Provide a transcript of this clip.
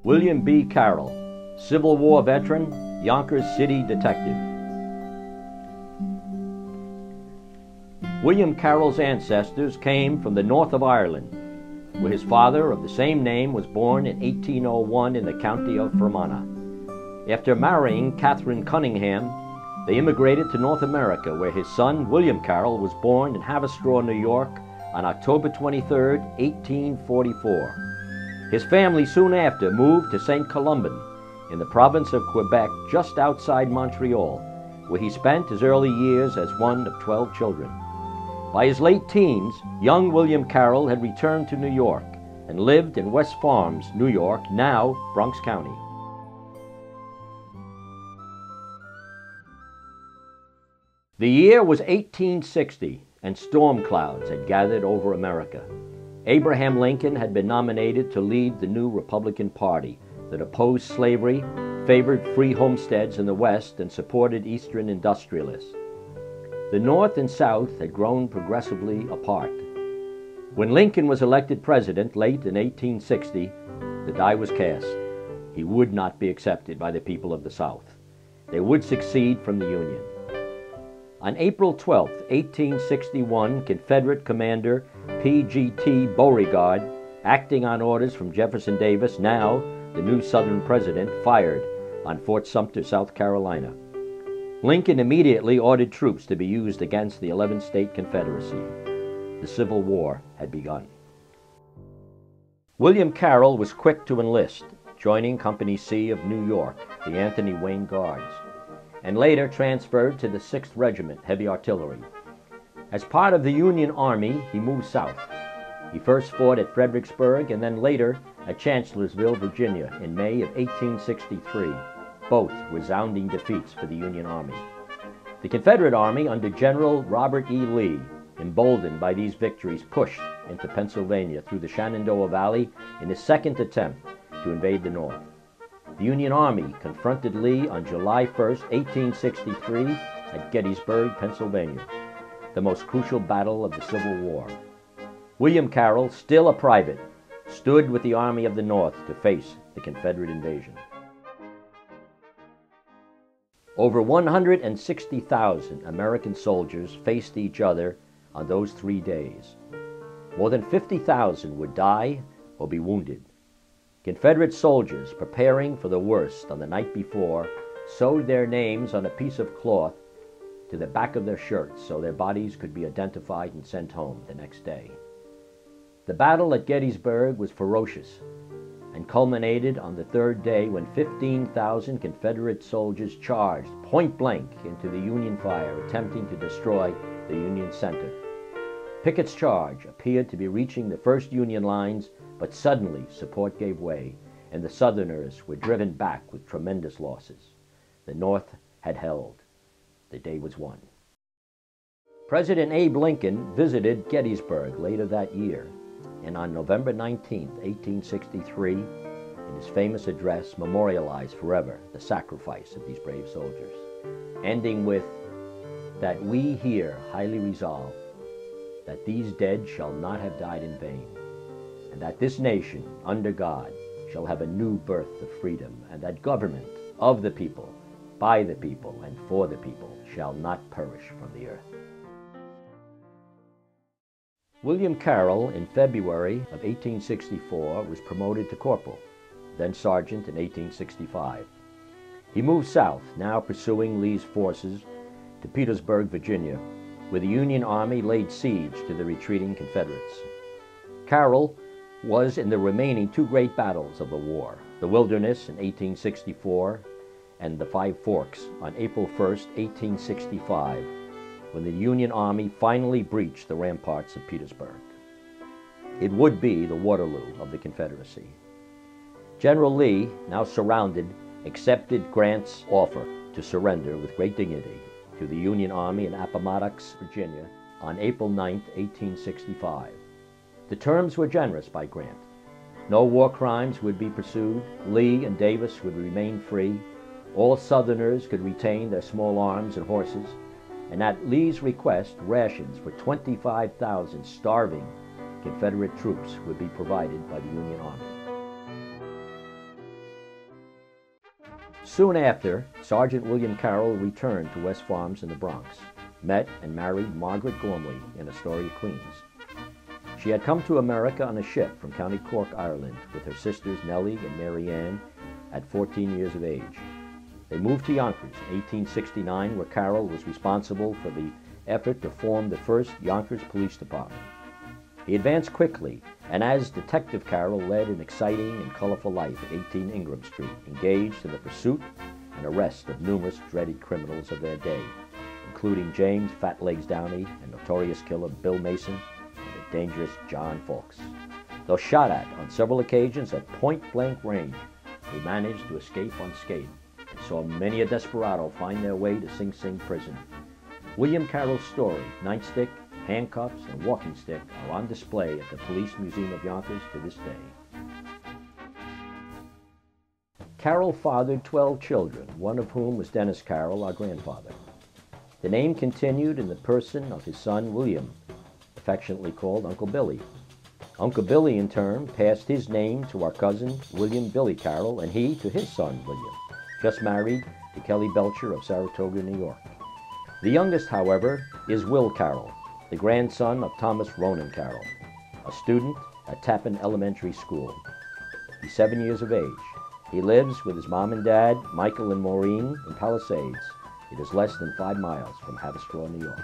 William B. Carroll, Civil War veteran, Yonkers City detective. William Carroll's ancestors came from the north of Ireland, where his father of the same name was born in 1801 in the county of Fermanagh. After marrying Catherine Cunningham, they immigrated to North America, where his son, William Carroll, was born in Haverstraw, New York, on October 23, 1844. His family soon after moved to St. Columban, in the province of Quebec, just outside Montreal, where he spent his early years as one of 12 children. By his late teens, young William Carroll had returned to New York and lived in West Farms, New York, now Bronx County. The year was 1860, and storm clouds had gathered over America. Abraham Lincoln had been nominated to lead the new Republican Party that opposed slavery, favored free homesteads in the West, and supported Eastern industrialists. The North and South had grown progressively apart. When Lincoln was elected president late in 1860, the die was cast. He would not be accepted by the people of the South. They would secede from the Union. On April 12, 1861, Confederate Commander P.G.T. Beauregard, acting on orders from Jefferson Davis, now the new Southern president, fired on Fort Sumter, South Carolina. Lincoln immediately ordered troops to be used against the 11-state Confederacy. The Civil War had begun. William Carroll was quick to enlist, joining Company C of New York, the Anthony Wayne Guards, and later transferred to the 6th Regiment, Heavy Artillery. As part of the Union Army, he moved south. He first fought at Fredericksburg and then later at Chancellorsville, Virginia, in May of 1863, both resounding defeats for the Union Army. The Confederate Army under General Robert E. Lee, emboldened by these victories, pushed into Pennsylvania through the Shenandoah Valley in his second attempt to invade the North. The Union Army confronted Lee on July 1, 1863, at Gettysburg, Pennsylvania, the most crucial battle of the Civil War. William Carroll, still a private, stood with the Army of the North to face the Confederate invasion. Over 160,000 American soldiers faced each other on those 3 days. More than 50,000 would die or be wounded. Confederate soldiers, preparing for the worst on the night before, sewed their names on a piece of cloth to the back of their shirts so their bodies could be identified and sent home the next day. The battle at Gettysburg was ferocious and culminated on the 3rd day when 15,000 Confederate soldiers charged point blank into the Union fire, attempting to destroy the Union center. Pickett's charge appeared to be reaching the first Union lines, but suddenly support gave way, and the Southerners were driven back with tremendous losses. The North had held. The day was won. President Abe Lincoln visited Gettysburg later that year, and on November 19, 1863, in his famous address, memorialized forever the sacrifice of these brave soldiers, ending with, "That we here highly resolve that these dead shall not have died in vain, and that this nation, under God, shall have a new birth of freedom, and that government of the people, by the people, and for the people shall not perish from the earth." William Carroll, in February of 1864, was promoted to corporal, then sergeant in 1865. He moved south, now pursuing Lee's forces, to Petersburg, Virginia, where the Union Army laid siege to the retreating Confederates. Carroll was in the remaining 2 great battles of the war, the Wilderness in 1864 and the Five Forks on April 1, 1865, when the Union Army finally breached the ramparts of Petersburg. It would be the Waterloo of the Confederacy. General Lee, now surrounded, accepted Grant's offer to surrender with great dignity to the Union Army in Appomattox, Virginia, on April 9, 1865. The terms were generous by Grant. No war crimes would be pursued, Lee and Davis would remain free, all Southerners could retain their small arms and horses, and at Lee's request, rations for 25,000 starving Confederate troops would be provided by the Union Army. Soon after, Sergeant William Carroll returned to West Farms in the Bronx, met and married Margaret Gormley in Astoria, Queens. She had come to America on a ship from County Cork, Ireland, with her sisters Nellie and Mary Ann at 14 years of age. They moved to Yonkers in 1869, where Carroll was responsible for the effort to form the first Yonkers Police Department. He advanced quickly, and as Detective Carroll led an exciting and colorful life at 18 Ingram Street, engaged in the pursuit and arrest of numerous dreaded criminals of their day, including James Fat Legs Downey and notorious killer Bill Mason and the dangerous John Fawkes. Though shot at on several occasions at point-blank range, he managed to escape unscathed and saw many a desperado find their way to Sing Sing prison. William Carroll's story, nightstick, handcuffs, and walking stick are on display at the Police Museum of Yonkers to this day. Carroll fathered 12 children, one of whom was Dennis Carroll, our grandfather. The name continued in the person of his son William, affectionately called Uncle Billy. Uncle Billy, in turn, passed his name to our cousin William Billy Carroll, and he to his son William, just married to Kelly Belcher of Saratoga, New York. The youngest, however, is Will Carroll, the grandson of Thomas Ronan Carroll, a student at Tappan Elementary School. He's 7 years of age. He lives with his mom and dad, Michael and Maureen, in Palisades. It is less than 5 miles from Haverstraw, New York.